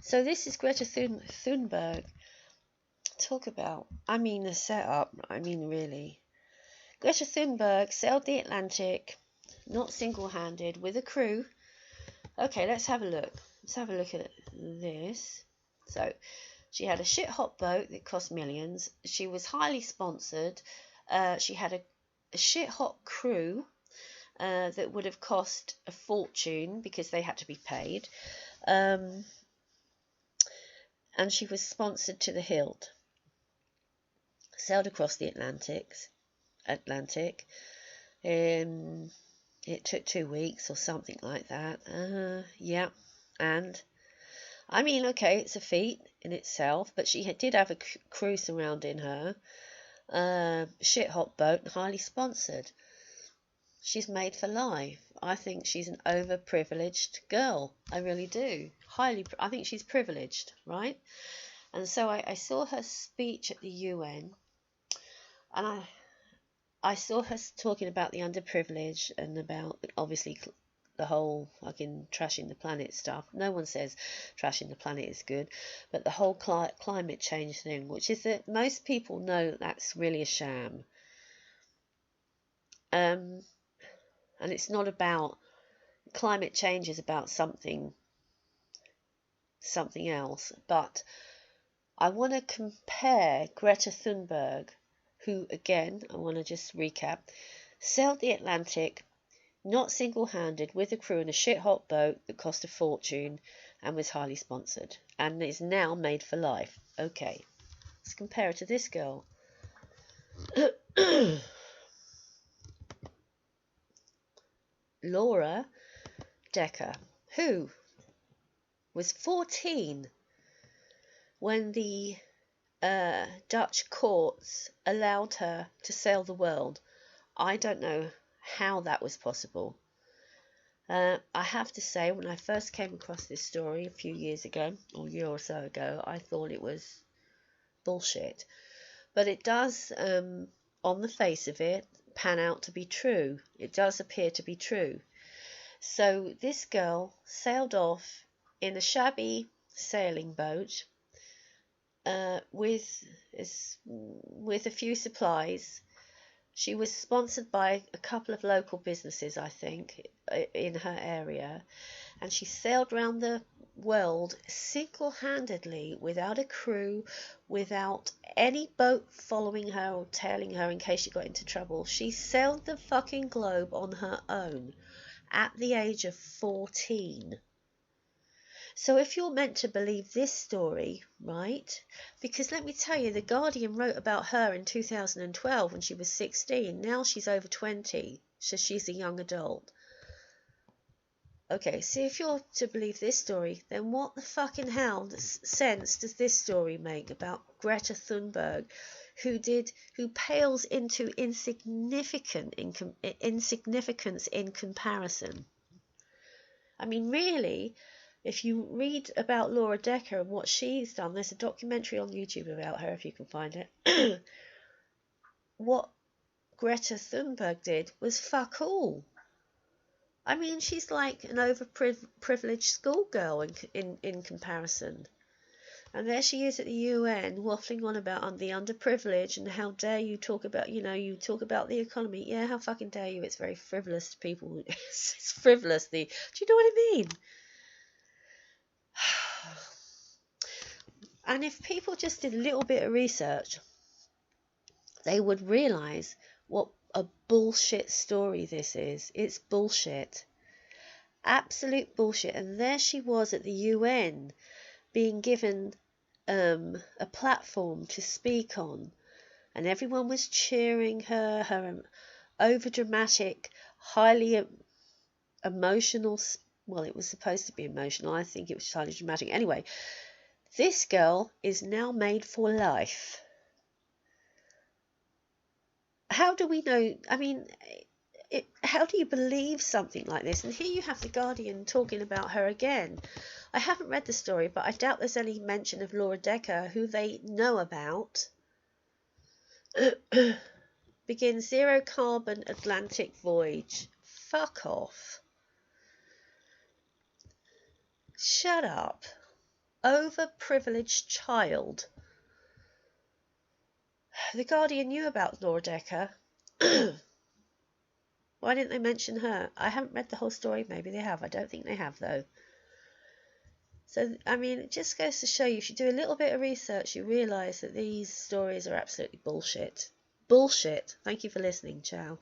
So this is Greta Thunberg. Talk about, I mean, the setup. I mean, really. Greta Thunberg sailed the Atlantic, not single-handed, with a crew. Okay, let's have a look. Let's have a look at this. So, she had a shit-hot boat that cost millions. She was highly sponsored. She had a shit-hot crew that would have cost a fortune because they had to be paid. And she was sponsored to the hilt. Sailed across the Atlantic. It took 2 weeks or something like that. Yeah, and I mean, okay, it's a feat in itself, but she did have a crew surrounding her. Shit hot boat, highly sponsored. She's made for life. I think she's an overprivileged girl. I really do. I think she's privileged, right? And so I saw her speech at the UN, and I saw her talking about the underprivileged and about, obviously, the whole fucking trashing the planet stuff. No one says trashing the planet is good, but the whole climate change thing, which is that most people know that's really a sham. And it's not about, climate change is about something else. But I want to compare Greta Thunberg, who, again, I want to just recap, sailed the Atlantic, not single-handed, with a crew in a shit-hot boat that cost a fortune and was highly sponsored, and is now made for life. Okay, let's compare it to this girl. Laura Dekker, who was 14 when the Dutch courts allowed her to sail the world. I don't know how that was possible. I have to say, when I first came across this story a few years ago, or a year or so ago, I thought it was bullshit. But it does, on the face of it, pan out to be true. It does appear to be true. So this girl sailed off in a shabby sailing boat with a few supplies. She was sponsored by a couple of local businesses, I think, in her area, and she sailed around the world single-handedly, without a crew, without any boat following her or tailing her in case she got into trouble. She sailed the fucking globe on her own at the age of 14. So if you're meant to believe this story, right, because let me tell you, The Guardian wrote about her in 2012 when she was 16. Now she's over 20, so she's a young adult. Okay, so if you're to believe this story, then what the fucking hell sense does this story make about Greta Thunberg, who pales into insignificance in comparison? I mean, really, if you read about Laura Dekker and what she's done, there's a documentary on YouTube about her, if you can find it. What Greta Thunberg did was fuck all. I mean, she's like an overprivileged schoolgirl in comparison. And there she is at the UN waffling on about the underprivileged, and how dare you talk about, you talk about the economy. Yeah, how fucking dare you? It's very frivolous to people. It's frivolous. Do you know what I mean? And if people just did a little bit of research, they would realise what a bullshit story this is. It's bullshit. Absolute bullshit. And there she was at the UN being given a platform to speak on. And everyone was cheering her overdramatic, highly emotional. Well, it was supposed to be emotional. I think it was highly dramatic. Anyway, this girl is now made for life. How do we know? I mean, how do you believe something like this? And here you have The Guardian talking about her again. I haven't read the story, but I doubt there's any mention of Laura Dekker, who they know about. Begin zero carbon Atlantic voyage. Fuck off. Shut up. overprivileged child. The Guardian knew about Laura Dekker. Why didn't they mention her? I haven't read the whole story. Maybe they have. I don't think they have, though. So, I mean, it just goes to show you, if you do a little bit of research, you realise that these stories are absolutely bullshit. Bullshit. Thank you for listening. Ciao.